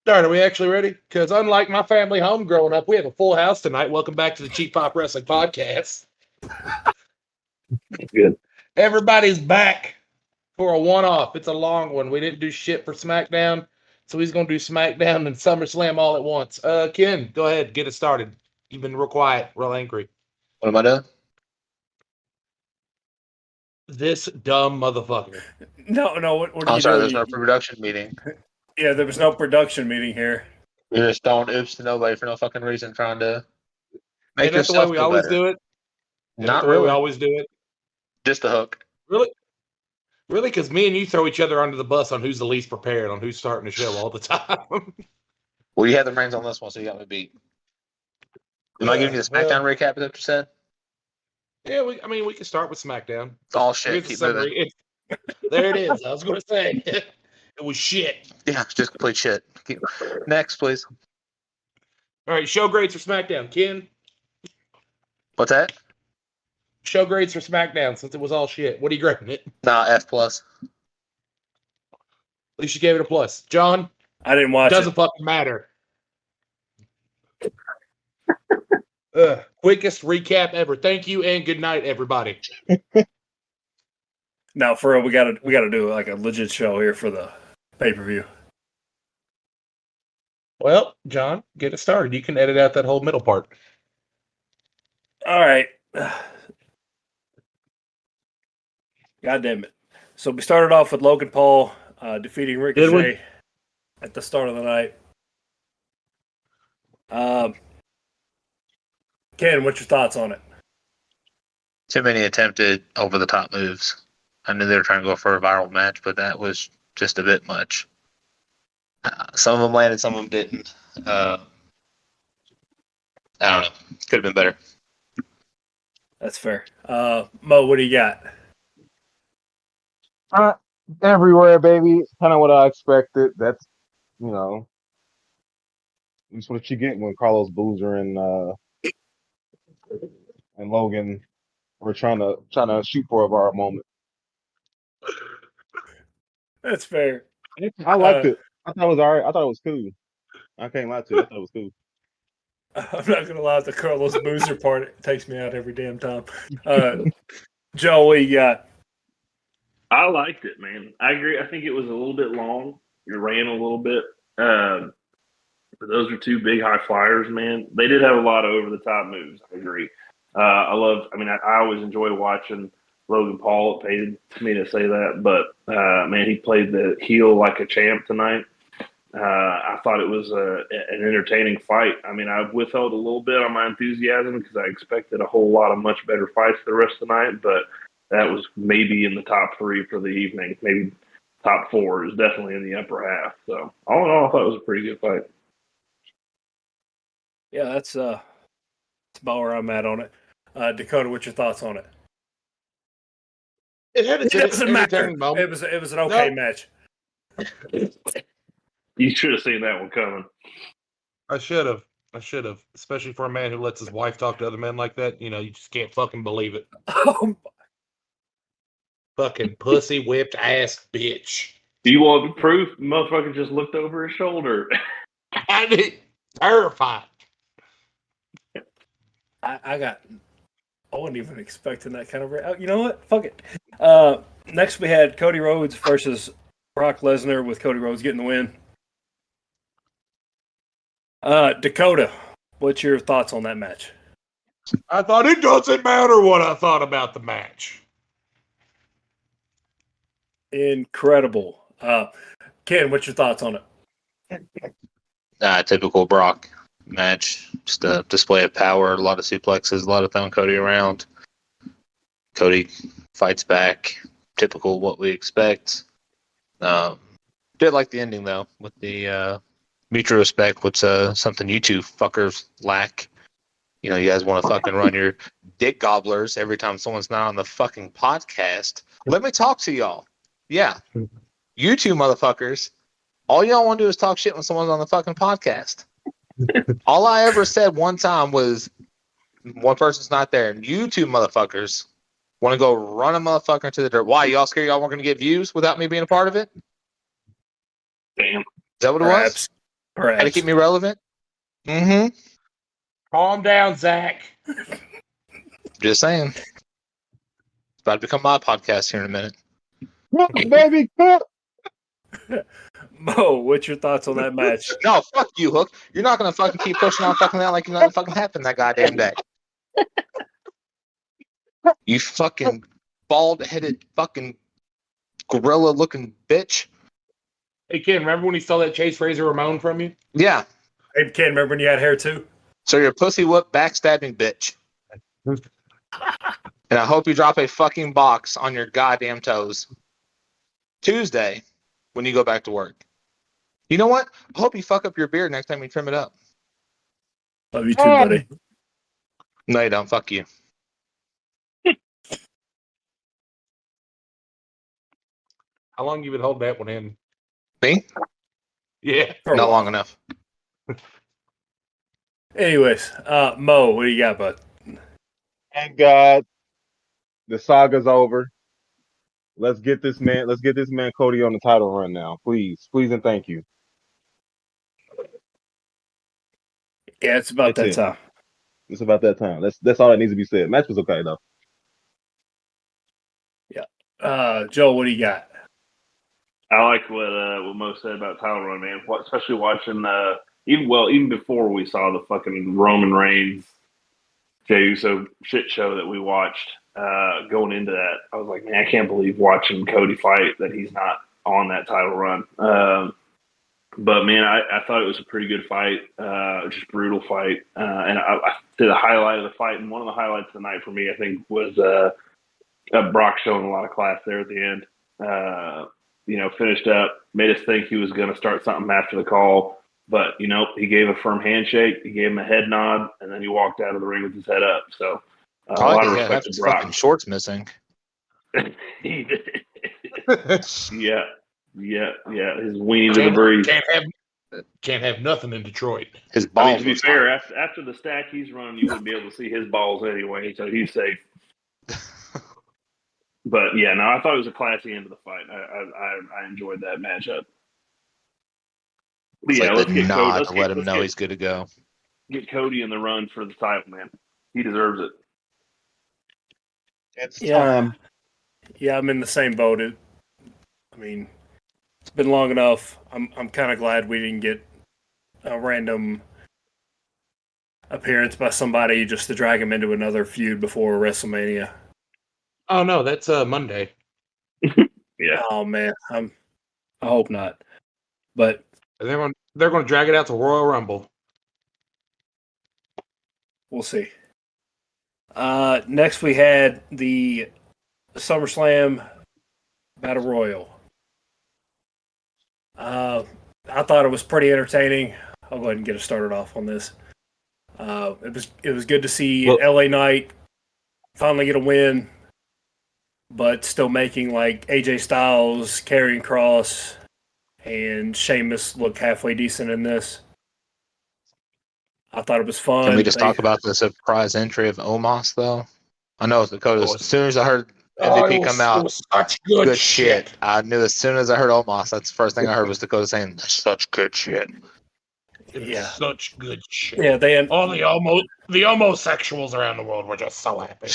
All right, are we actually ready? Because unlike my family home growing up, we have a full house tonight. Welcome back to the Cheap Pop Wrestling Podcast. Good. Everybody's back for a one-off. It's a long one. We didn't do shit for SmackDown, so he's going to do SmackDown and SummerSlam all at once. Ken, go ahead. Get it started. You've been real quiet, real angry. What am I doing? This dumb motherfucker. No. What are I'm you sorry, doing? there's no production meeting. Yeah, there was no production meeting here. You're just throwing oops to nobody for no fucking reason, trying to make Ain't that the way yourself we feel always better. do it? Ain't that Not the way we really. always do it? Just a hook. Really? Really? Because me and you throw each other under the bus on who's the least prepared, on who's starting the show all the time. Well, you had the reins on this one, so you got me beat. Am I giving you the SmackDown recap? Is that what you said? Yeah, we can start with SmackDown. It's all shit. Here's the Keep summary. moving. There it is. I was going to say it was shit. Yeah, it's just complete shit. Next, please. All right, show grades for SmackDown. Ken, What's that? show grades for SmackDown since it was all shit. What are you grading it? Nah, F plus. At least you gave it a plus. John, I didn't watch doesn't it. fucking matter. Quickest recap ever. Thank you and good night, everybody. Now, for real, we gotta do like a legit show here for the pay-per-view. Well, John, get it started. You can edit out that whole middle part. All right. God damn it. So we started off with Logan Paul defeating Ricochet at the start of the night. Ken, what's your thoughts on it? Too many attempted over-the-top moves. I knew they were trying to go for a viral match, but that was just a bit much. Some of them landed, some of them didn't. I don't know. Could have been better. That's fair. Mo, what do you got? Everywhere, baby. Kind of what I expected. That's, that's what you get when Carlos Boozer and Logan were trying to shoot for a viral moment. That's fair. I liked it. I thought it was all right. I thought it was cool. I can't lie to you. I thought it was cool. I'm not gonna lie, the Carlos Boozer part takes me out every damn time. Joe, what you got? I liked it, man. I agree. I think it was a little bit long. It ran a little bit. But those are two big high flyers, man. They did have a lot of over-the-top moves. I agree. I always enjoy watching Logan Paul. It paid me to say that. But, man, he played the heel like a champ tonight. I thought it was an entertaining fight. I mean, I withheld a little bit on my enthusiasm because I expected a whole lot of much better fights the rest of the night. But that was maybe in the top three for the evening. Maybe top four is definitely in the upper half. So, all in all, I thought it was a pretty good fight. Yeah, that's about where I'm at on it. Dakota, what's your thoughts on it? It had its doesn't matter. entertaining moment. It was an okay match. You should have seen that one coming. I should have, especially for a man who lets his wife talk to other men like that. You just can't fucking believe it. Oh, Fucking pussy whipped ass bitch. Do you want proof? The motherfucker just looked over his shoulder. I did terrified. I wasn't even expecting that kind of. You know what? Fuck it. Next, we had Cody Rhodes versus Brock Lesnar, with Cody Rhodes getting the win. Dakota, what's your thoughts on that match? I thought it doesn't matter what I thought about the match. Incredible. Ken, what's your thoughts on it? Typical Brock match. Just a display of power, a lot of suplexes, a lot of throwing Cody around. Cody fights back. Typical what we expect. Did like the ending, though, with the mutual respect, which something you two fuckers lack. You guys want to fucking run your dick gobblers every time someone's not on the fucking podcast. Let me talk to y'all. Yeah. You two motherfuckers, all y'all want to do is talk shit when someone's on the fucking podcast. All I ever said one time was one person's not there, and you two motherfuckers want to go run a motherfucker into the dirt. Why? Y'all scared y'all weren't going to get views without me being a part of it? Damn. Is that what it was? How to Perhaps. keep me relevant? Mm-hmm. Calm down, Zach. Just saying. It's about to become my podcast here in a minute. Cook, baby, cook. Mo, what's your thoughts on that match? No, fuck you, Hook. You're not gonna fucking keep pushing on fucking that like nothing fucking happened that goddamn day. You fucking bald-headed fucking gorilla-looking bitch. Hey, Ken, remember when he stole that Chase Razor Ramon from you? Yeah. Hey, Ken, remember when you had hair too? So you're a pussy whoop backstabbing bitch. And I hope you drop a fucking box on your goddamn toes. Tuesday, when you go back to work. You know what? I hope you fuck up your beard next time you trim it up. Love you too, buddy. No, you don't. Fuck you. How long you been holding that one in? Me? Yeah. For a Not while. long enough. Anyways, Mo, what do you got, bud? Thank God, the saga's over. Let's get this man Cody on the title run now, please, and thank you. Yeah, it's about That's that it. time. It's about that time. That's all that needs to be said. Match was okay though. Joe, what do you got? I like what Mo said about title run, man. Especially watching even before we saw the fucking Roman Reigns Jey Uso shit show that we watched. Going into that, I was like, man, I can't believe watching Cody fight that he's not on that title run. But man, I thought it was a pretty good fight, just brutal fight. And I did a highlight of the fight, and one of the highlights of the night for me, I think, was Brock showing a lot of class there at the end. Finished up, made us think he was going to start something after the call, but he gave a firm handshake, he gave him a head nod, and then he walked out of the ring with his head up. So a lot of respect to his Brock. fucking shorts missing. He did. Yeah. His weenie to the breeze. Can't have nothing in Detroit. His I mean, balls. to be fair, after the stack he's running, you wouldn't be able to see his balls anyway, so he's safe. But yeah, no, I thought it was a classy end of the fight. I enjoyed that matchup. But It's yeah, like let's the get nod Cody. to let him know he's good to go. Get Cody in the run for the title, man. He deserves it. It's Yeah. time. Yeah, I'm in the same boat. I mean, it's been long enough. I'm kind of glad we didn't get a random appearance by somebody just to drag him into another feud before WrestleMania. Oh no, that's Monday. Yeah. Oh man, I hope not. But They're going to drag it out to Royal Rumble. we'll see. Next, we had the SummerSlam Battle Royal. I thought it was pretty entertaining. I'll go ahead and get us started off on this. It was good to see LA Knight finally get a win, but still making like AJ Styles, Karrion Kross, and Sheamus look halfway decent in this. I thought it was fun. Can we just talk about the surprise entry of Omos, though? I know Dakota. As soon as I heard MVP come out, it was such good shit. I knew as soon as I heard Omos, that's the first thing I heard was Dakota saying, "That's such good shit." It was Yeah. such good shit. Yeah, they had, All the homosexuals around the world were just so happy.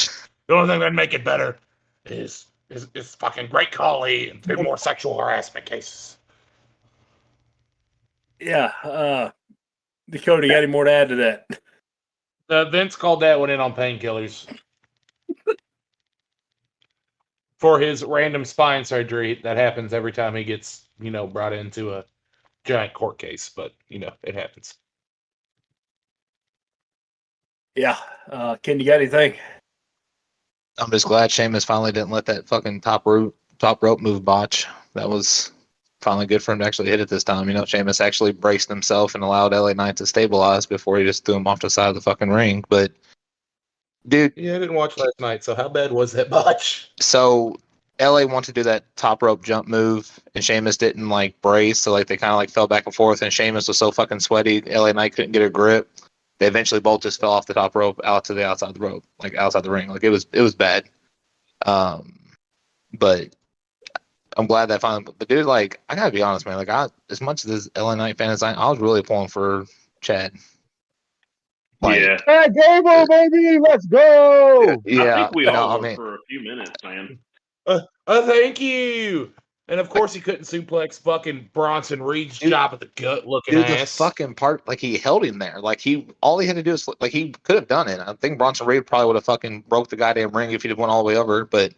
The only thing that'd make it better is fucking Great Khali and 2 more sexual harassment cases. yeah. Dakota, you got any more to add to that? Vince called that one in on painkillers for his random spine surgery that happens every time he gets, brought into a giant court case. But, it happens. Yeah. Ken, you got anything? I'm just glad Sheamus finally didn't let that fucking top rope move botch. That was finally good for him to actually hit it this time. Sheamus actually braced himself and allowed LA Knight to stabilize before he just threw him off the side of the fucking ring. But, dude. Yeah, I didn't watch last night, so how bad was that botch? So, LA wanted to do that top rope jump move, and Sheamus didn't, brace, so, they kind of, fell back and forth, and Sheamus was so fucking sweaty, LA Knight couldn't get a grip. They eventually both just fell off the top rope out to the outside of the rope, outside the ring. It was bad. But I'm glad that finally. But dude, like, I gotta be honest, man. Like, as much as this LA Knight fan is, I was really pulling for Chad. Like, yeah. Hey, Gable, baby, let's go. I yeah, think we you know, all I were mean, for a few minutes, man. Thank you. And of course, he couldn't suplex fucking Bronson Reed's Dude, job at the gut looking dude, the ass. fucking part, like, he held him there. Like, all he had to do is, like, he could have done it. I think Bronson Reed probably would have fucking broke the goddamn ring if he'd have went all the way over. But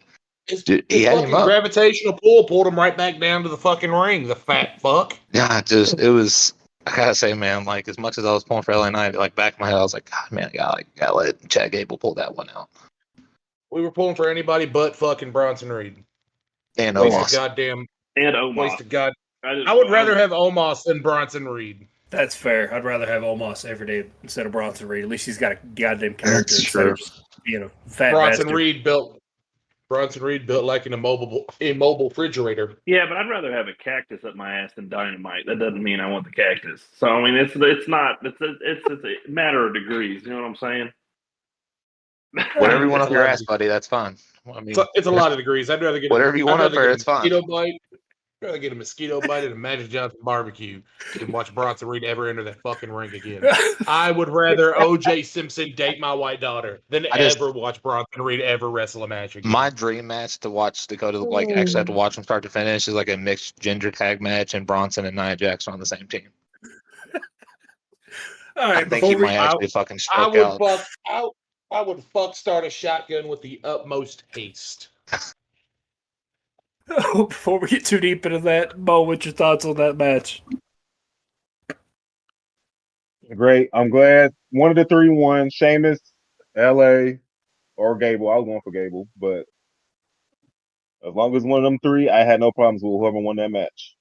dude, he His had him fucking up. gravitational pull pulled him right back down to the fucking ring. The fat fuck. Yeah, it was. I gotta say, man, like, as much as I was pulling for LA Knight, like, back in my head, I was like, God, man, I gotta let Chad Gable pull that one out. We were pulling for anybody but fucking Bronson Reed. And Waste Omos. of goddamn. And Omos. Waste of god. I would rather have Omos than Bronson Reed. That's fair. I'd rather have Omos every day instead of Bronson Reed. At least he's got a goddamn character That's instead true. of just being a fat Bronson bastard. Reed built like an immobile refrigerator. Yeah, but I'd rather have a cactus up my ass than dynamite. That doesn't mean I want the cactus. So I mean, it's a matter of degrees. You know what I'm saying? Whatever you want It's up a your lot ass, of- buddy, that's fine. I mean, It's a lot of degrees. I'd rather get whatever you want up there, it's fine. mosquito bite. I'd rather get a mosquito bite at a Magic Johnson barbecue than watch Bronson Reed ever enter that fucking ring again. I would rather O.J. Simpson date my white daughter than ever watch Bronson Reed ever wrestle a match again. My dream match to watch Dakota, like, actually have to watch from start to finish is like a mixed gender tag match, and Bronson and Nia Jax are on the same team. All right, I think he might actually fucking stroke out. I would start a shotgun with the utmost haste. Before we get too deep into that, Mo, what's your thoughts on that match? Great. I'm glad one of the three won. Sheamus, LA, or Gable. I was going for Gable, but as long as one of them three, I had no problems with whoever won that match.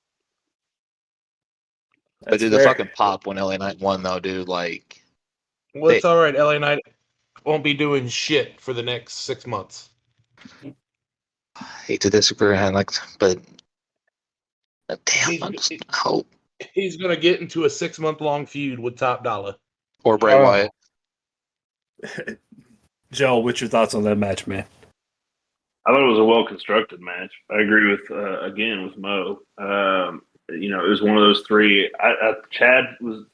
But dude, the fucking pop when LA Knight won, though, dude, like. Well, it's all right. LA Knight won't be doing shit for the next 6 months. I hate to disagree, man, like, but damn, I just hope. He's gonna get into a 6-month-long feud with Top Dollar or Bray Wyatt. Joe, what's your thoughts on that match, man? I thought it was a well-constructed match. I agree with Mo. You know, it was one of those three. Chad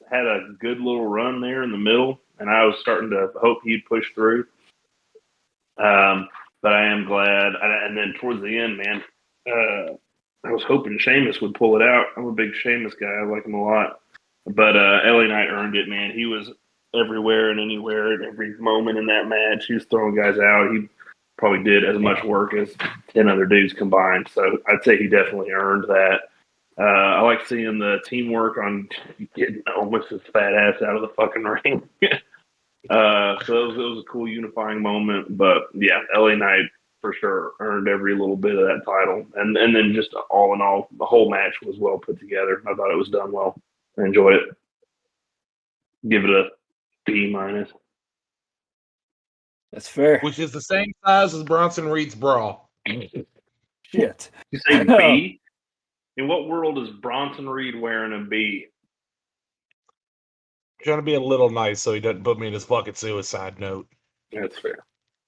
had a good little run there in the middle, and I was starting to hope he'd push through. But I am glad. And then towards the end, man, I was hoping Sheamus would pull it out. I'm a big Sheamus guy. I like him a lot. But LA Knight earned it, man. He was everywhere and anywhere at every moment in that match. He was throwing guys out. He probably did as much work as 10 other dudes combined. So I'd say he definitely earned that. I like seeing the teamwork on getting Omos' fat ass out of the fucking ring. So it was a cool unifying moment. But yeah, LA Knight for sure earned every little bit of that title. And then just all in all, the whole match was well put together. I thought it was done well. I enjoyed it. Give it a B-. That's fair. which is the same size as Bronson Reed's bra. Shit. You say B? In what world is Bronson Reed wearing a B? Trying to be a little nice so he doesn't put me in his fucking suicide note That's fair.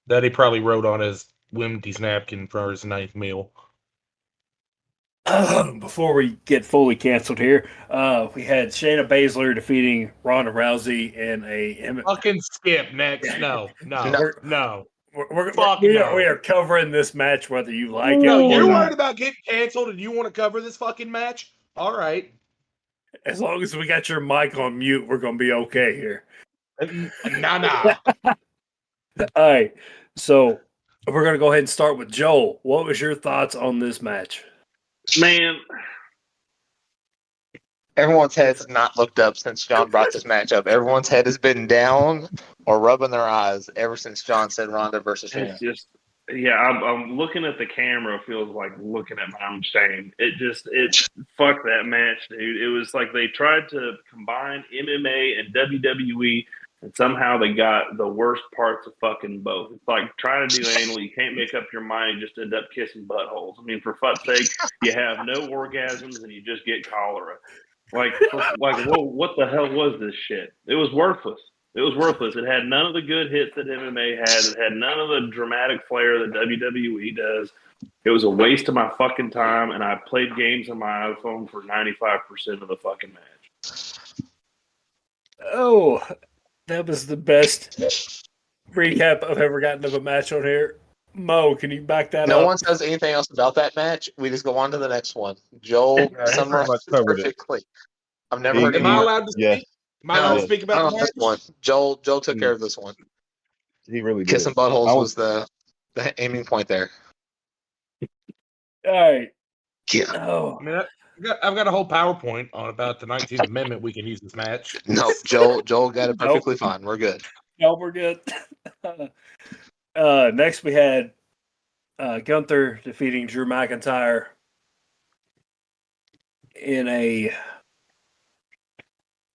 that he probably wrote on his Wendy's napkin for his 9th meal. Before we get fully canceled here, we had Shayna Baszler defeating Ronda Rousey in a Fucking skip next. No. We are covering this match whether you like it No, or you're not. worried about getting canceled and you want to cover this fucking match? All right. As long as we got your mic on mute, we're going to be okay here. Nah. All right. So we're going to go ahead and start with Joel. What was your thoughts on this match? Man, Everyone's head's not looked up since John brought this match up. Everyone's head has been down or rubbing their eyes ever since John said Ronda versus Shayna. it's just, yeah, I'm looking at the camera. Feels like looking at my own shame. It fuck that match, dude. It was like they tried to combine MMA and WWE, and somehow they got the worst parts of fucking both. It's like trying to do anal. You can't make up your mind. You just end up kissing buttholes. I mean, for fuck's sake, you have no orgasms and you just get cholera. Like, whoa, what the hell was this shit? It was worthless. It was worthless. It had none of the good hits that MMA has. It had none of the dramatic flair that WWE does. It was a waste of my fucking time, and I played games on my iPhone for 95% of the fucking match. Oh, that was the best recap I've ever gotten of a match on here. Mo, can you back that No up? one says anything else about that match. We just go on to the next one. Joel Yeah, he pretty summarized much it covered it. perfectly. I've never heard Am I anyone. allowed to Yes, speak? Am I allowed to No, speak not about on the this match? one. Joel took care of this one. he really did. Kissing buttholes I was the aiming point there. All right. Yeah. Oh, I mean, I've got a whole PowerPoint on about the 19th Amendment we can use this match. No, Joel got it perfectly fine. We're good. no, we're good. Next, we had Gunther defeating Drew McIntyre in a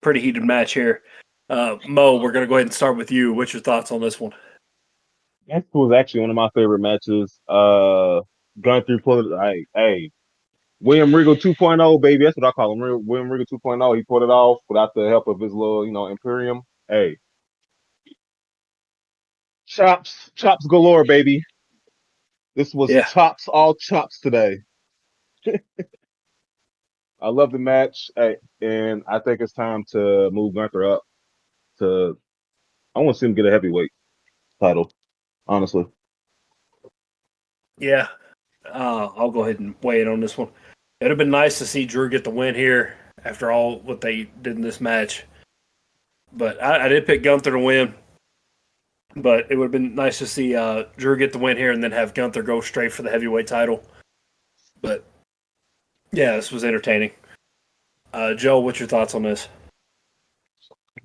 pretty heated match here. Mo, we're going to go ahead and start with you. What's your thoughts on this one? That was actually one of my favorite matches. Gunther pulled it. Hey, William Regal 2.0, baby. That's what I call him. William Regal 2.0. He pulled it off without the help of his little, Imperium. Hey, chops galore, baby. This was chops, all chops today. I love the match, and I think it's time to move Gunther up to. I want to see him get a heavyweight title, honestly. Yeah, I'll go ahead and weigh in on this one. It'd have been nice to see Drew get the win here after all what they did in this match. But I did pick Gunther to win. But it would have been nice to see Drew get the win here and then have Gunther go straight for the heavyweight title. But, yeah, this was entertaining. Joe, what's your thoughts on this?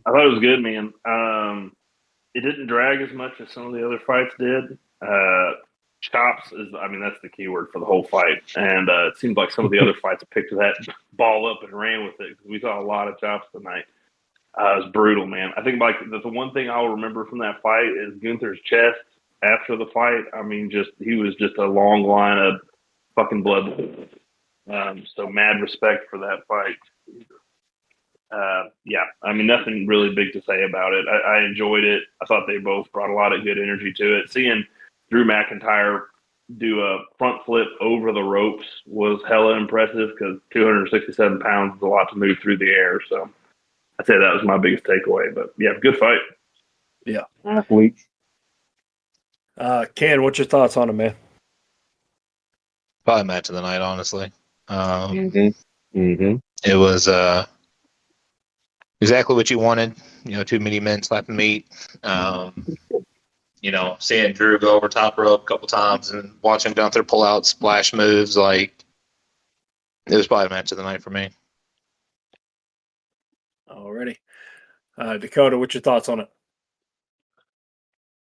I thought it was good, man. It didn't drag as much as some of the other fights did. Chops that's the key word for the whole fight. And it seemed like some of the other fights picked that ball up and ran with it. We saw a lot of chops tonight. It was brutal, man. I think the one thing I'll remember from that fight is Gunther's chest after the fight. I mean, he was just a long line of fucking blood. So mad respect for that fight. Nothing really big to say about it. I enjoyed it. I thought they both brought a lot of good energy to it. Seeing Drew McIntyre do a front flip over the ropes was hella impressive because 267 pounds is a lot to move through the air. So I'd say that was my biggest takeaway. But yeah, good fight. Yeah. Athlete. Ken, what's your thoughts on it, man? Probably match of the night, honestly. Mm-hmm. It was exactly what you wanted. Two meaty men slapping meat. Seeing Drew go over top rope a couple times and watching Gunther pull out splash moves, it was probably a match of the night for me. Alrighty. Dakota, what's your thoughts on it?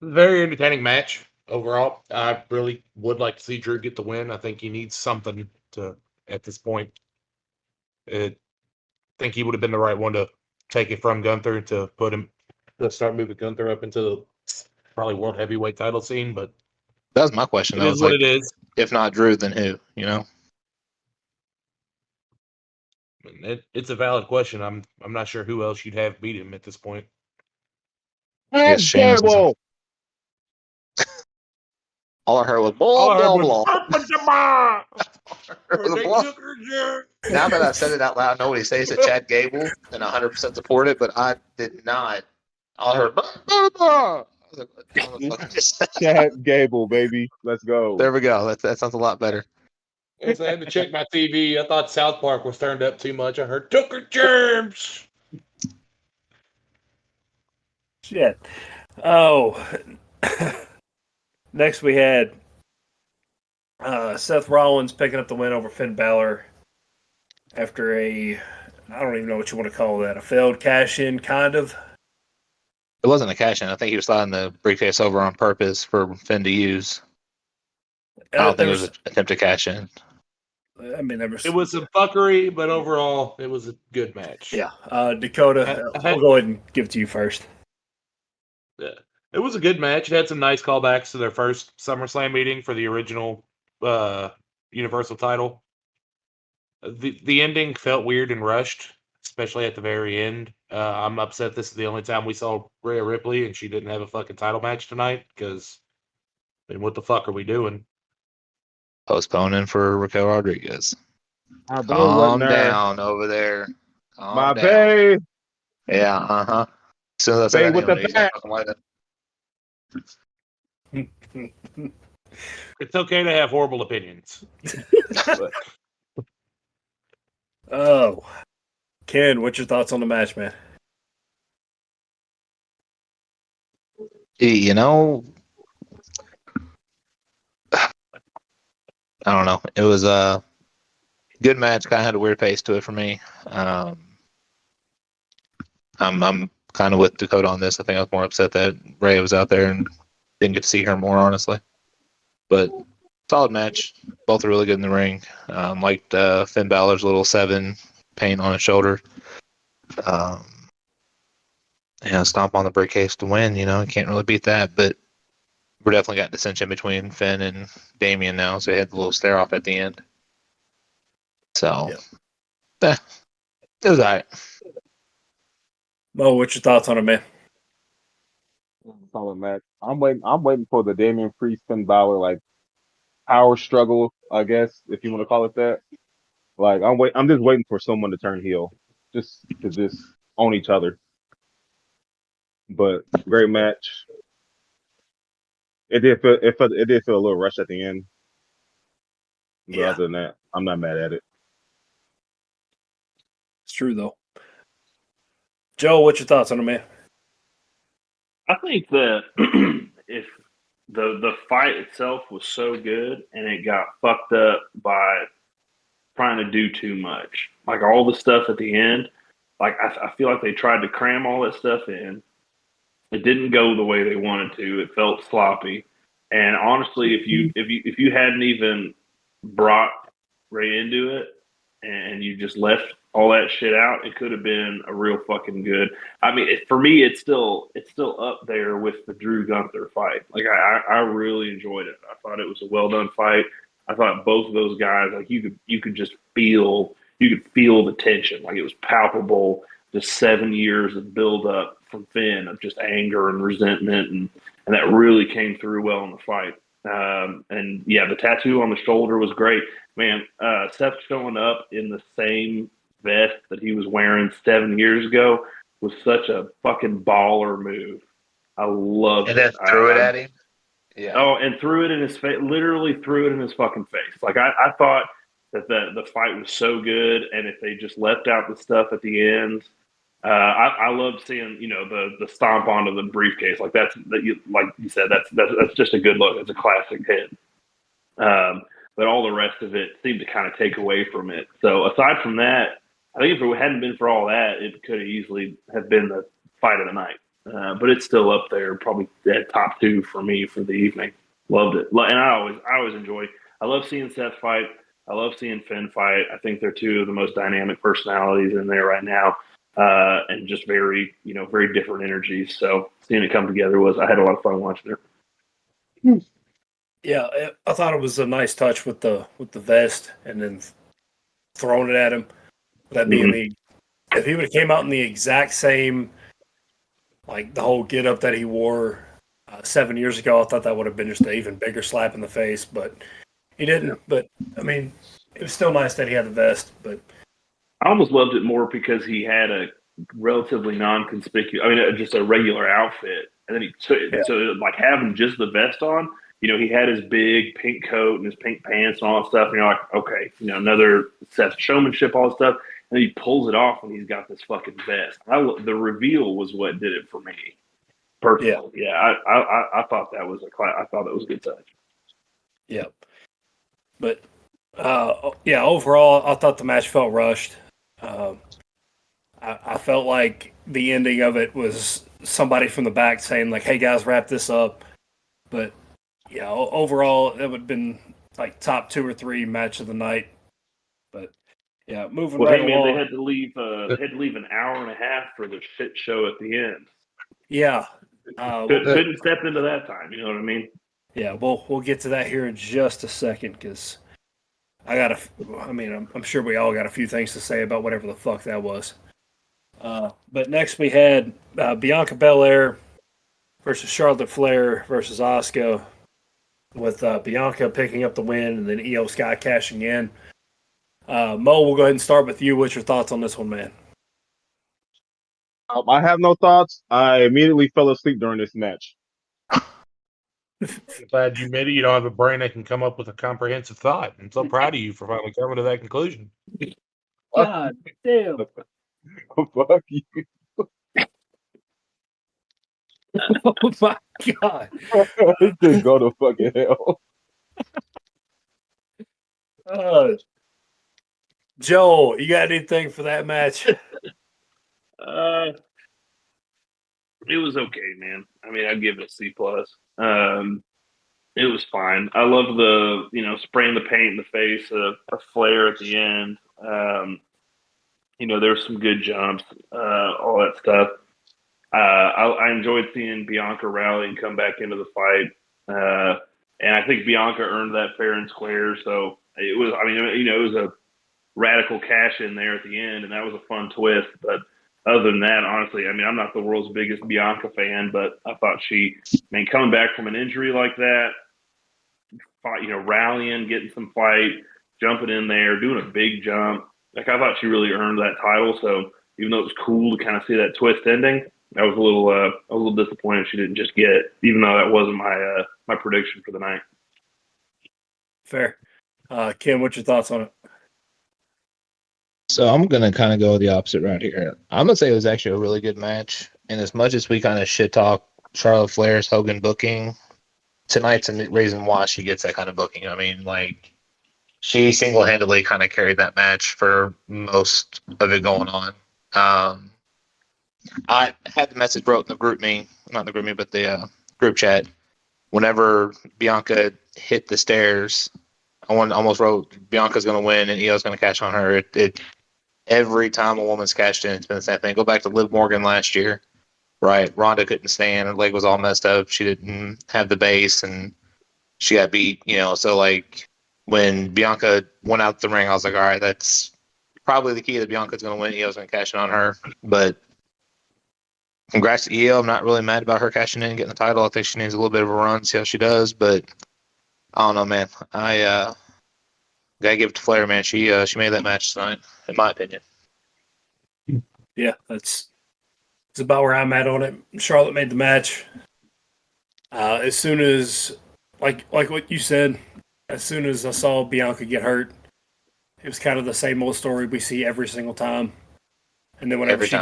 Very entertaining match overall. I really would like to see Drew get the win. I think he needs something at this point. I think he would have been the right one to take it from Gunther to start moving Gunther up into the probably world heavyweight title scene. But that was my question. It is what it is. If not Drew, then who? It's a valid question. I'm not sure who else you'd have beat him at this point. Yes, terrible. All I heard was blah, blah, blah. Now that I've said it out loud, nobody says it. Chad Gable, and 100% support it, but I did not. All I heard blah, blah, blah. Chad Gable, baby. Let's go. There we go. That sounds a lot better. I had to check my TV. I thought South Park was turned up too much. I heard Tucker Germs. Shit. Oh. Next we had Seth Rollins picking up the win over Finn Balor after I don't even know what you want to call that, a failed cash-in, kind of. It wasn't a cash-in. I think he was sliding the briefcase over on purpose for Finn to use. I don't think it was an attempt to cash in. I mean, it was some fuckery, but overall, it was a good match. Yeah. Dakota, I'll go ahead and give it to you first. Yeah. It was a good match. It had some nice callbacks to their first SummerSlam meeting for the original Universal title. The ending felt weird and rushed. especially at the very end. I'm upset this is the only time we saw Rhea Ripley and she didn't have a fucking title match tonight because, I mean, what the fuck are we doing? Postponing for Raquel Rodriguez. My babe Calm wasn't there. down over there. Calm My down. babe. Yeah, uh-huh. As soon as I said Babe that with name, the you got back. fucking like that. It's okay to have horrible opinions. Oh, Ken, what's your thoughts on the match, man? You know, I don't know. It was a good match. Kind of had a weird pace to it for me. I'm kind of with Dakota on this. I think I was more upset that Rhea was out there and didn't get to see her more, honestly. But solid match. Both are really good in the ring. Liked Finn Balor's little 7 paint on his shoulder. Stomp on the briefcase to win. You can't really beat that. But we're definitely got dissension between Finn and Damian now, so he had the little stare off at the end. So, it was all right. Mo, what's your thoughts on it, man? Solid match. I'm waiting for the Damian Priest Finn Balor power struggle, I guess, if you want to call it that. I'm just waiting for someone to turn heel, just to own each other. But great match. It did feel a little rushed at the end. But Yeah. other than that, I'm not mad at it. It's true, though. Joe, what's your thoughts on it, man? I think that if the fight itself was so good and it got fucked up by trying to do too much, like all the stuff at the end, I feel like they tried to cram all that stuff in. It didn't go the way they wanted to. It felt sloppy. And honestly, if you hadn't even brought Ray into it and you just left all that shit out, it could have been a real fucking good. I mean, for me, it's still up there with the Drew Gunther fight. Like I really enjoyed it. I thought it was a well done fight. I thought both of those guys, like you could just feel the tension. Like it was palpable. The 7 years of build up from Finn of just anger and resentment, and that really came through well in the fight. And yeah, the tattoo on the shoulder was great, man. Seth showing up in the same vest that he was wearing 7 years ago was such a fucking baller move. I loved And it. then threw it at him. Yeah. Oh, and threw it in his face. Literally threw it in his fucking face. Like I thought that the fight was so good, and if they just left out the stuff at the end, I love seeing the stomp onto the briefcase. Like like you said, that's just a good look. It's a classic hit. But all the rest of it seemed to kind of take away from it. So aside from that, I think if it hadn't been for all that, it could have easily have been the fight of the night. But it's still up there, probably at top 2 for me for the evening. Loved it, and I always enjoy. I love seeing Seth fight. I love seeing Finn fight. I think they're 2 of the most dynamic personalities in there right now, and just very different energies. So seeing it come together I had a lot of fun watching it. Yeah, I thought it was a nice touch with the vest and then throwing it at him. That being if he would have came out in the exact same, like the whole get up that he wore 7 years ago, I thought that would have been just an even bigger slap in the face. But he didn't. Yeah. But I mean, it was still nice that he had the vest. But I almost loved it more because he had a relatively non-conspicuous. I mean, just a regular outfit, and then he took so like having just the vest on. He had his big pink coat and his pink pants and all that stuff. And you're like, okay, another Seth showmanship, all that stuff. And he pulls it off and he's got this fucking vest. The reveal was what did it for me. Personally. Yeah. I thought that was I thought that was a good touch. Yeah. But, overall, I thought the match felt rushed. I felt like the ending of it was somebody from the back saying, like, hey, guys, wrap this up. But, yeah, overall, it would have been like top 2 or 3 match of the night. But yeah, moving right along. They had to leave an hour and a half for the shit show at the end. Yeah, couldn't step into that time. You know what I mean? Yeah, we'll get to that here in just a second because I'm sure we all got a few things to say about whatever the fuck that was. But next we had Bianca Belair versus Charlotte Flair versus Asuka, with Bianca picking up the win and then Io Sky cashing in. Mo, we'll go ahead and start with you. What's your thoughts on this one, man? I have no thoughts. I immediately fell asleep during this match. Glad you admit it. You don't have a brain that can come up with a comprehensive thought. I'm so proud of you for finally coming to that conclusion. God damn. Fuck you. Oh my God. Just go to fucking hell. Joel, you got anything for that match? It was okay, man. I mean, I'd give it a C plus. It was fine. I love the spraying the paint in the face of Flair at the end. There's some good jumps, all that stuff. I enjoyed seeing Bianca rally and come back into the fight, and I think Bianca earned that fair and square. So it was. I mean, it was a radical cash in there at the end, and that was a fun twist. But other than that, honestly, I mean, I'm not the world's biggest Bianca fan, but I thought coming back from an injury like that, rallying, getting some fight, jumping in there, doing a big jump. Like, I thought she really earned that title. So even though it was cool to kind of see that twist ending, I was a little disappointed she didn't just get it, even though that wasn't my prediction for the night. Fair. Kim, what's your thoughts on it? So I'm gonna kind of go the opposite route here. I'm gonna say it was actually a really good match, and as much as we kind of shit talk Charlotte Flair's Hogan booking, tonight's a reason why she gets that kind of booking. I mean, like, she single-handedly kind of carried that match for most of it going on. I had the message wrote in the group me, not in the group me, but the group chat. Whenever Bianca hit the stairs, I almost wrote Bianca's going to win and Io's going to cash on her. It every time a woman's cashed in, it's been the same thing. Go back to Liv Morgan last year, right? Ronda couldn't stand; her leg was all messed up. She didn't have the base, and she got beat. So like when Bianca went out the ring, I was like, all right, that's probably the key that Bianca's going to win. Io's going to cash in on her, but. Congrats to Io. I'm not really mad about her cashing in and getting the title. I think she needs a little bit of a run, see how she does. But I don't know, man. I gotta give it to Flair, man. She made that match tonight, in my opinion. Yeah, that's about where I'm at on it. Charlotte made the match. As soon as, like what you said, as soon as I saw Bianca get hurt, it was kind of the same old story we see every single time. And then whenever she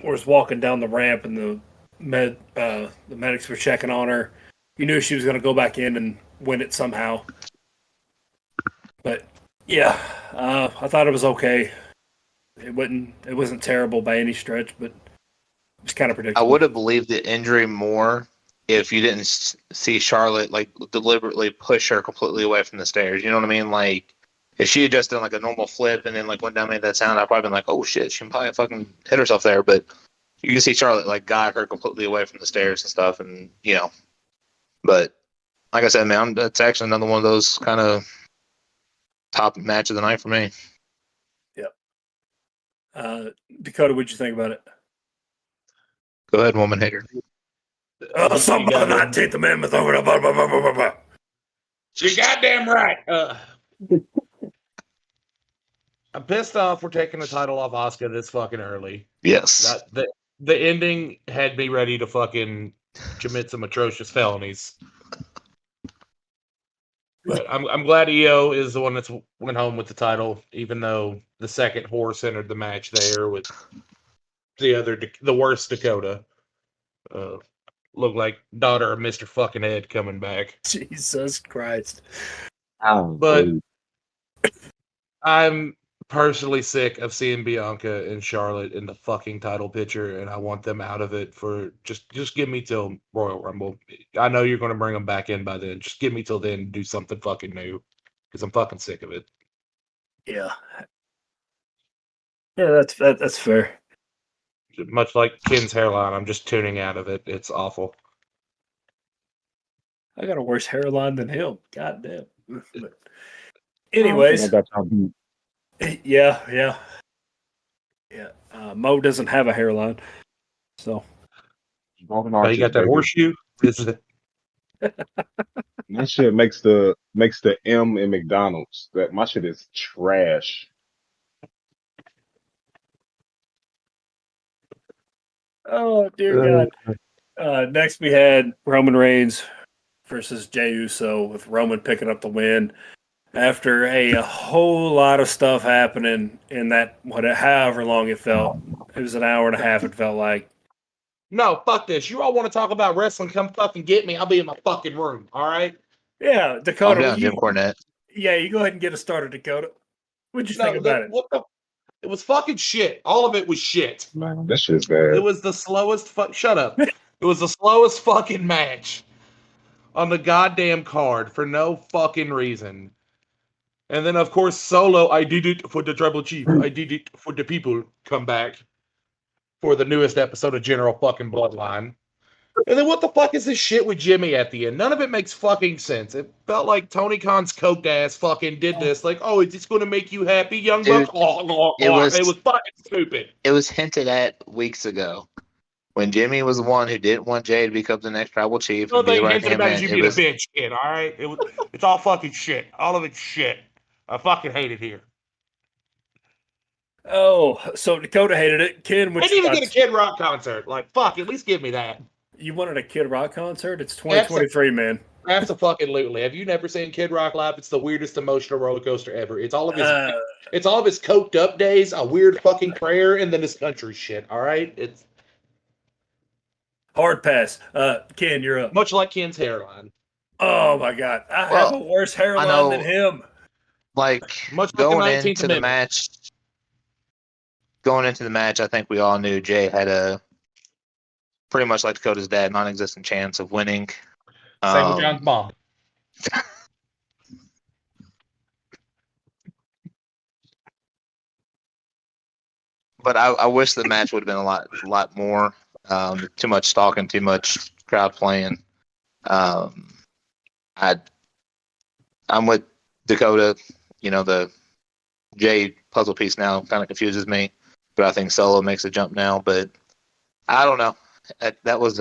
was walking down the ramp and the medics were checking on her, you knew she was going to go back in and win it somehow. But yeah, I thought it was okay. It wasn't terrible by any stretch, but it was kind of predictable. I would have believed the injury more if you didn't see Charlotte like deliberately push her completely away from the stairs. You know what I mean? Like, if she had just done like a normal flip and then like went down, made that sound, I'd probably been like, oh shit, she probably fucking hit herself there. But you can see Charlotte like got her completely away from the stairs and stuff, and But like I said, man, that's actually another one of those kind of top match of the night for me. Yep. Dakota, what'd you think about it? Go ahead, woman hater. Something about the 19th Amendment. Blah, blah, blah, blah. You're goddamn right. I'm pissed off we're taking the title off Asuka this fucking early. Yes. The ending had me ready to fucking commit some atrocious felonies. But I'm glad Io is the one that's went home with the title, even though the second horse entered the match there with the worst Dakota. Looked like daughter of Mr. Fucking Ed coming back. Jesus Christ. But I'm personally sick of seeing Bianca and Charlotte in the fucking title picture, and I want them out of it for just give me till Royal Rumble. I know you're going to bring them back in by then. Just give me till then and do something fucking new, because I'm fucking sick of it. Yeah. Yeah, that's fair. Much like Ken's hairline, I'm just tuning out of it. It's awful. I got a worse hairline than him. God damn. But anyways. Yeah. Yeah, Mo doesn't have a hairline, so Broken Oh, you arches, got that baby. horseshoe? This is That shit makes the M in McDonald's. That my shit is trash. oh dear God. Next we had Roman Reigns versus Jey Uso, with Roman picking up the win after a whole lot of stuff happening in that however long it felt. It was an hour and a half. It felt like. No, fuck this. You all want to talk about wrestling? Come fucking get me. I'll be in my fucking room. All right. Yeah, I'm Dakota. down, Jim Cornette. Yeah, you go ahead and get us started, Dakota. What'd you think about it? What the? It was fucking shit. All of it was shit. Man, that shit's bad. It was the slowest. Shut up. It was the slowest fucking match on the goddamn card for no fucking reason. And then, of course, Solo, I did it for the tribal chief. I did it for the people. Come back for the newest episode of General fucking Bloodline. And then what the fuck is this shit with Jimmy at the end? None of it makes fucking sense. It felt like Tony Khan's coked ass fucking did this. Like, oh, is this going to make you happy, young Dude, buck? It was fucking stupid. It was hinted at weeks ago when Jimmy was the one who didn't want Jay to become the next tribal chief. The only thing hinted right about is you being a bitch kid, all right? It's all fucking shit. All of it's shit. I fucking hate it here. Oh, so Dakota hated it. Ken, I didn't even get a Kid Rock concert. Like, fuck, at least give me that. You wanted a Kid Rock concert? It's 2023, man. Absolutely. Have you never seen Kid Rock live? It's the weirdest emotional roller coaster ever. It's all of his coked up days, a weird fucking prayer, and then his country shit. All right, it's hard pass. Ken, you're up. Much like Ken's hairline. Oh my God, I have a worse hairline than him. Like going into the match, I think we all knew Jay had a pretty much like Dakota's dad, non-existent chance of winning. Same with John's mom. But I wish the match would have been a lot more. Too much talking, too much crowd playing. I'm with Dakota. You know, the Jay puzzle piece now kind of confuses me, but I think Solo makes a jump now. But I don't know. That was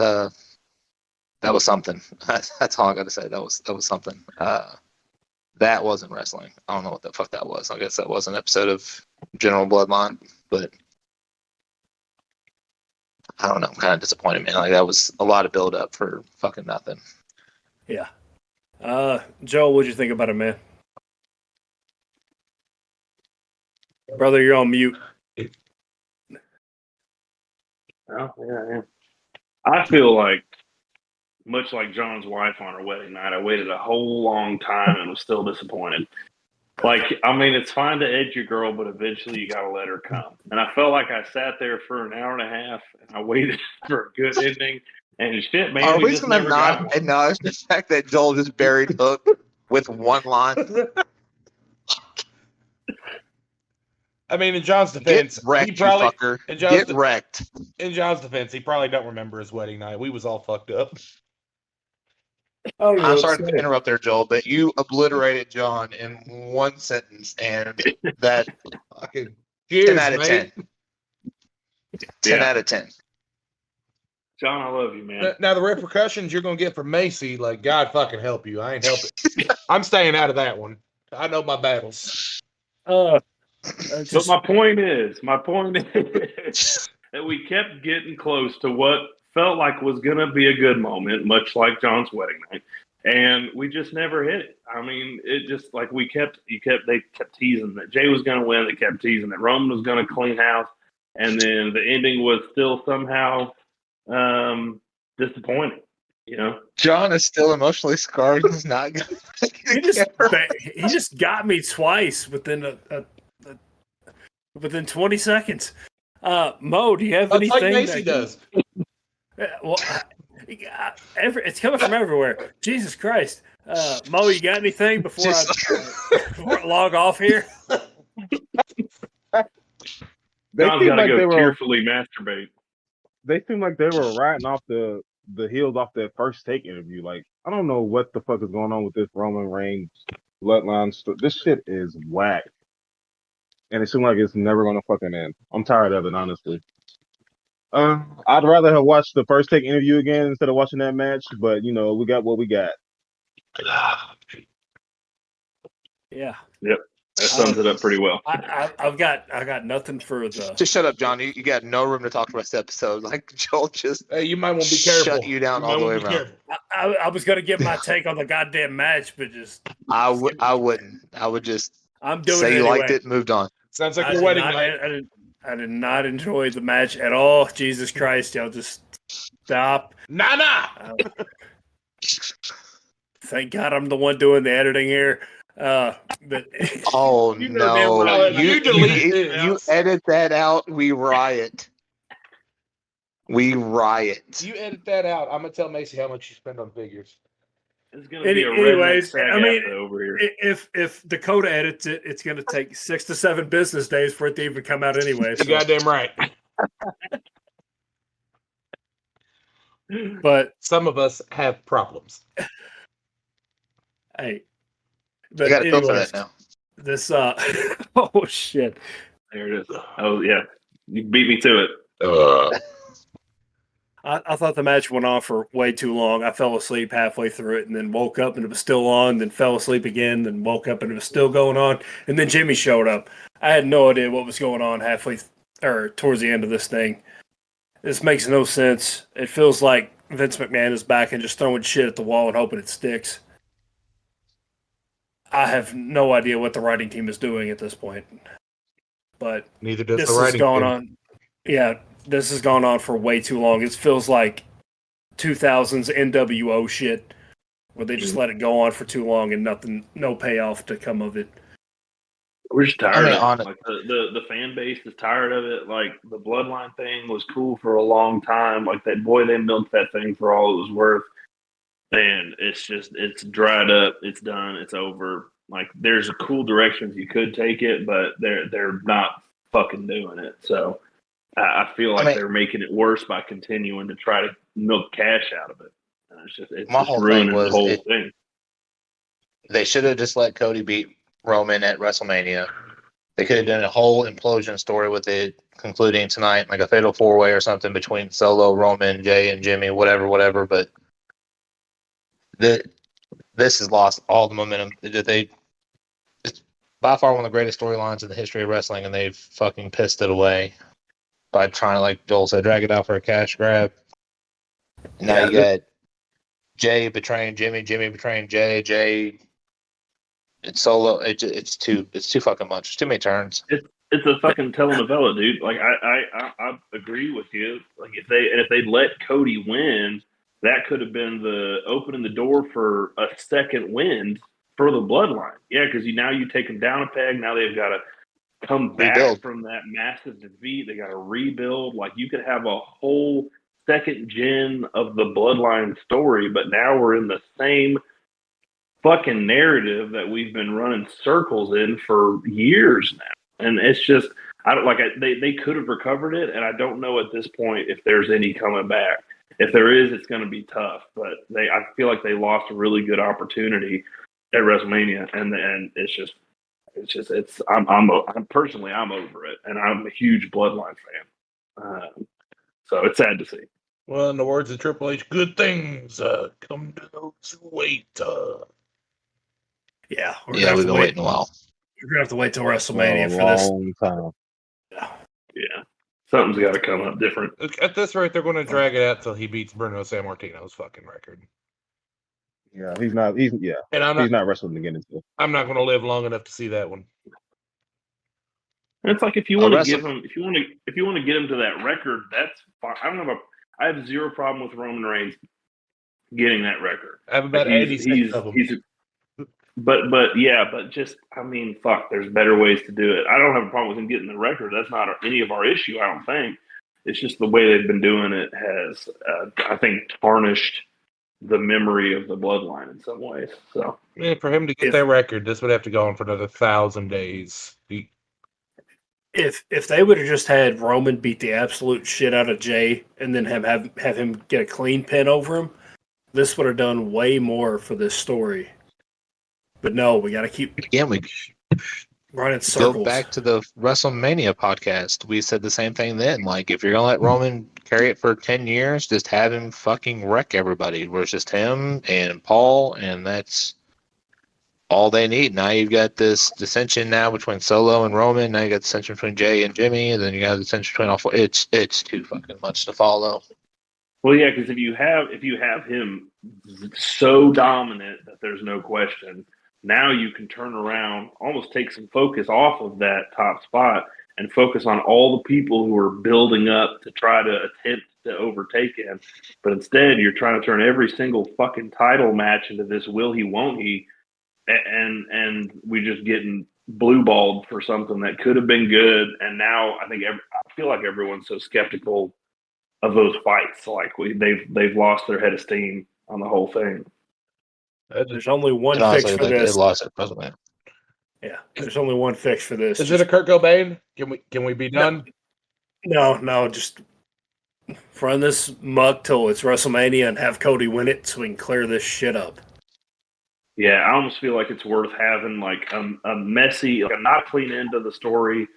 something. That's all I got to say. That was something. That wasn't wrestling. I don't know what the fuck that was. I guess that was an episode of General Bloodline, but I don't know. I'm kind of disappointed, man. Like, that was a lot of build up for fucking nothing. Yeah. Joe, what'd you think about it, man? Brother, you're on mute. Oh, yeah. I feel like, much like John's wife on her wedding night, I waited a whole long time and was still disappointed. Like, I mean, it's fine to edge your girl, but eventually you got to let her come. And I felt like I sat there for an hour and a half and I waited for a good ending. And shit, man, Are we just going to never got not one. acknowledge the fact that Joel just buried Hook with one line? I mean, in John's defense, Get wrecked, he probably, you fucker. Get wrecked. In John's defense, he probably don't remember his wedding night. We was all fucked up. I'm sorry to interrupt there, Joel, but you obliterated John in one sentence, and that fucking 10 out of 10. 10 Yeah. out of 10. John, I love you, man. Now, the repercussions you're going to get from Macy, like, God fucking help you. I ain't helping. I'm staying out of that one. I know my battles. But my point is that we kept getting close to what felt like was going to be a good moment, much like John's wedding night. And we just never hit it. I mean, it just like they kept teasing that Jay was going to win. They kept teasing that Roman was going to clean house. And then the ending was still somehow disappointing, you know? John is still emotionally scarred. He's not going he just got me twice within within 20 seconds. Mo, do you have anything? Like Macy does. Well, it's coming from everywhere. Jesus Christ. Mo, you got anything before I log off here? John's got to go carefully masturbate. They seem like they were riding off the heels off that first take interview. Like, I don't know what the fuck is going on with this Roman Reigns bloodline. This shit is whack. and it seems like it's never gonna fucking end. I'm tired of it, honestly. I'd rather have watched the first take interview again instead of watching that match, but you know, we got what we got. Yeah. Yep. That sums it up pretty well. I got nothing for the. Just shut up, John. You got no room to talk the rest of the episode. Like Joel just Hey, you might want to be careful. shut you down all the way around. I was gonna give my take on the goddamn match, but just I wouldn't. I would just I'm doing say it you anyway. liked it and moved on. Sounds like I your did wedding not- night. I did not enjoy the match at all. Jesus Christ, y'all just stop. Nah. Thank God I'm the one doing the editing here. But Oh You know damn well no! you delete it. You edit that out. We riot. We riot. You edit that out. I'm gonna tell Macy how much you spend on figures. It's gonna be a redneck SAG AFTRA over here. if Dakota edits it, it's going to take 6 to 7 business days for it to even come out anyway. You goddamn right. But Some of us have problems. hey, I but got a feel for anyways, that now. this oh shit. There it is. Oh yeah, you beat me to it. I thought the match went on for way too long. I fell asleep halfway through it and then woke up and it was still on, then fell asleep again, then woke up and it was still going on. And then Jimmy showed up. I had no idea what was going on or towards the end of this thing. This makes no sense. It feels like Vince McMahon is back and just throwing shit at the wall and hoping it sticks. I have no idea what the writing team is doing at this point. But Neither does this the has writing gone team. on. Yeah, this has gone on for way too long. It feels like 2000s NWO shit, where they just let it go on for too long and no payoff to come of it. We're just tired mean, of it. Like the fan base is tired of it. Like the bloodline thing was cool for a long time. Like they milked that thing for all it was worth. And it's dried up, it's done, it's over. Like there's cool directions you could take it, but they're not fucking doing it. So I feel like they're making it worse by continuing to try to milk cash out of it. And it's My just whole ruining thing was the whole thing. They should have just let Cody beat Roman at WrestleMania. They could have done a whole implosion story with it concluding tonight, like a fatal 4-way or something between Solo, Roman, Jay, and Jimmy, whatever. But this has lost all the momentum. It's by far one of the greatest storylines in the history of wrestling, and they've fucking pissed it away by trying to, like Joel said, drag it out for a cash grab. Now you got Jay betraying Jimmy, Jimmy betraying Jay. It's Solo. It's too fucking much. It's too many turns. It's a fucking telenovela, dude. Like I agree with you. Like if they let Cody win, that could have been the opening the door for a second win for the bloodline. Yeah, because now you take them down a peg. Now they've got to come back from that massive defeat. They got to rebuild. Like you could have a whole second gen of the bloodline story, but now we're in the same fucking narrative that we've been running circles in for years now. And it's just, they could have recovered it. And I don't know at this point if there's any coming back. If there is, it's going to be tough, but I feel like they lost a really good opportunity at WrestleMania. And I'm personally over it. And I'm a huge bloodline fan. So it's sad to see. Well, in the words of Triple H, good things come to those who wait. Yeah, We've been waiting a while. We're gonna have to wait till WrestleMania for this. Long time. Yeah, something's got to come up different. At this rate, they're going to drag it out till he beats Bruno Sammartino's fucking record. Yeah, he's not wrestling again until. I'm not going to live long enough to see that one. And it's like if you want to give him, if you want to get him to that record, that's fine. I have zero problem with Roman Reigns getting that record. I have about 86 of them. But just, I mean, fuck, there's better ways to do it. I don't have a problem with him getting the record. That's not any of our issue, I don't think. It's just the way they've been doing it has, I think, tarnished the memory of the bloodline in some ways. So, yeah, for him to get that record, this would have to go on for another 1,000 days. If they would have just had Roman beat the absolute shit out of Jay and then have him get a clean pin over him, this would have done way more for this story. But no, we got to keep. Again, Run in circles. Go back to the WrestleMania podcast. We said the same thing then. Like, if you're gonna let Roman carry it for 10 years, just have him fucking wreck everybody. Where it's just him and Paul, and that's all they need. Now you've got this dissension now between Solo and Roman. Now you got dissension between Jay and Jimmy, and then you got dissension between all four. It's too fucking much to follow. Well, yeah, because if you have him so dominant that there's no question, now you can turn around, almost take some focus off of that top spot and focus on all the people who are building up to try to attempt to overtake him. But instead, you're trying to turn every single fucking title match into this will he, won't he, and we just getting blue balled for something that could have been good. And now I feel like everyone's so skeptical of those fights. Like they've lost their head of steam on the whole thing. There's only one Honestly, fix for they this. lost it, presently. Yeah, there's only one fix for this. Is it a Kurt Cobain? Can we be done? No, just run this muck till it's WrestleMania and have Cody win it so we can clear this shit up. Yeah, I almost feel like it's worth having like a messy, like a not clean end of the story.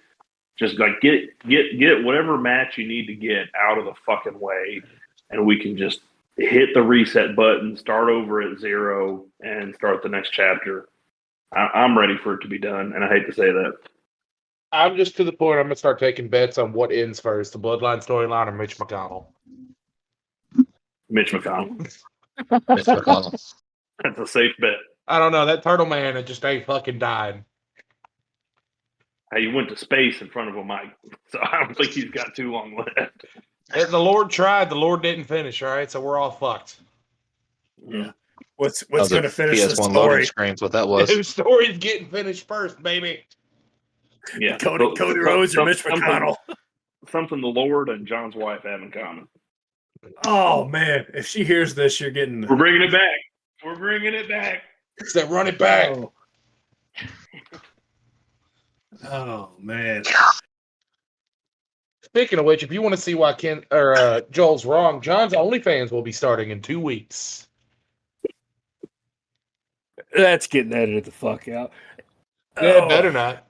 Just like get whatever match you need to get out of the fucking way, and we can just hit the reset button, start over at 0, and start the next chapter. I'm ready for it to be done, and I hate to say that. I'm just to the point. I'm gonna start taking bets on what ends first: the Bloodline storyline or Mitch McConnell. Mitch McConnell. Mitch McConnell. That's a safe bet. I don't know. That turtle man, it just ain't fucking dying. Hey, you went to space in front of a mic, so I don't think he's got too long left. And the Lord tried. The Lord didn't finish. All right, so we're all fucked. Yeah. What's That was going a to finish the PS1 loading story? screen's what that was. Whose story's getting finished first, baby? Yeah, Cody Rhodes or Mitch McConnell? Something the Lord and John's wife have in common. Oh man, if she hears this, you're getting. We're bringing it back. We're bringing it back. Said run it back. Oh man. Speaking of which, if you want to see why Joel's wrong, John's OnlyFans will be starting in 2 weeks. That's getting edited the fuck out. Yeah, Oh. better not.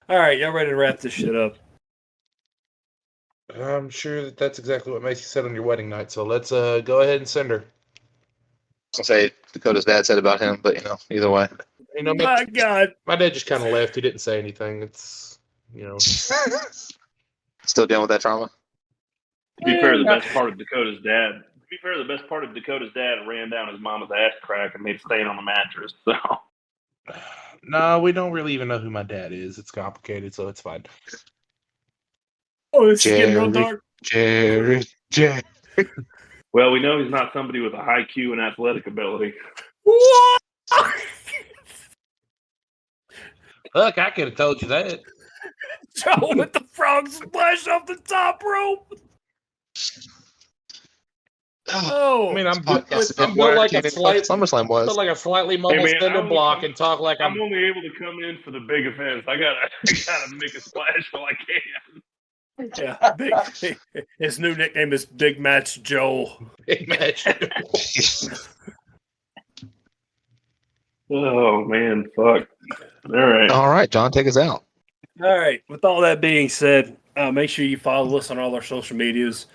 All right, y'all ready to wrap this shit up? I'm sure that's exactly what Macy said on your wedding night. So let's go ahead and send her. I'll say Dakota's dad said about him, but either way. My God, my dad just kind of left. He didn't say anything. It's Still dealing with that trauma. To be fair, the best part of Dakota's dad ran down his mama's ass crack and made a stain on the mattress. So no, we don't really even know who my dad is. It's complicated, so it's fine. oh, it's getting real dark. Jerry. well, we know he's not somebody with a high Q and athletic ability. What? Look, I could have told you that. Joe with the frog splash off the top rope. Oh, I mean, I'm built like a SummerSlam was. built like a slightly mobile cinder block and talk like I'm only able to come in for the big events. I gotta make a splash while I can. Yeah, big. His new nickname is Big Match Joe. Big Match. Oh man, fuck. All right, John, take us out. All right. With all that being said, make sure you follow us on all our social medias.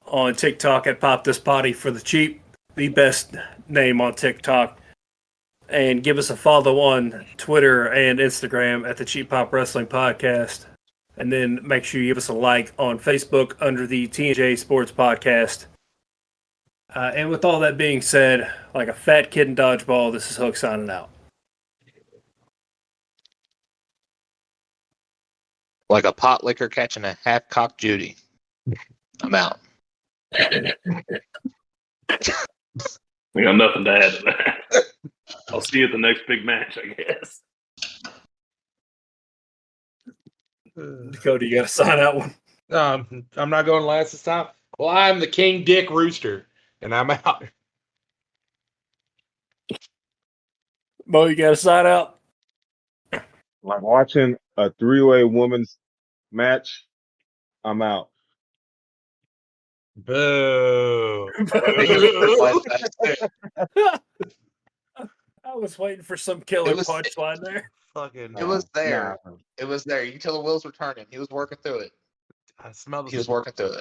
On TikTok at Pop This Potty for the Cheap, the best name on TikTok. And give us a follow on Twitter and Instagram at the Cheap Pop Wrestling Podcast. And then make sure you give us a like on Facebook under the TNJ Sports Podcast. And with all that being said, like a fat kid in dodgeball, this is Hook signing out. Like a pot licker catching a half-cocked Judy. I'm out. I got nothing to add to that. I'll see you at the next big match, I guess. Dakota, you got to sign out one. I'm not going last this time. Well, I'm the King Dick Rooster, and I'm out. Mo, you got to sign out. Like watching a 3-way women's match, I'm out. Boo. I was waiting for some killer It was- punchline there. Fucking. It was there. Nah. It was there. You can tell the wheels were turning. He was working through it. I smell the He was working through it.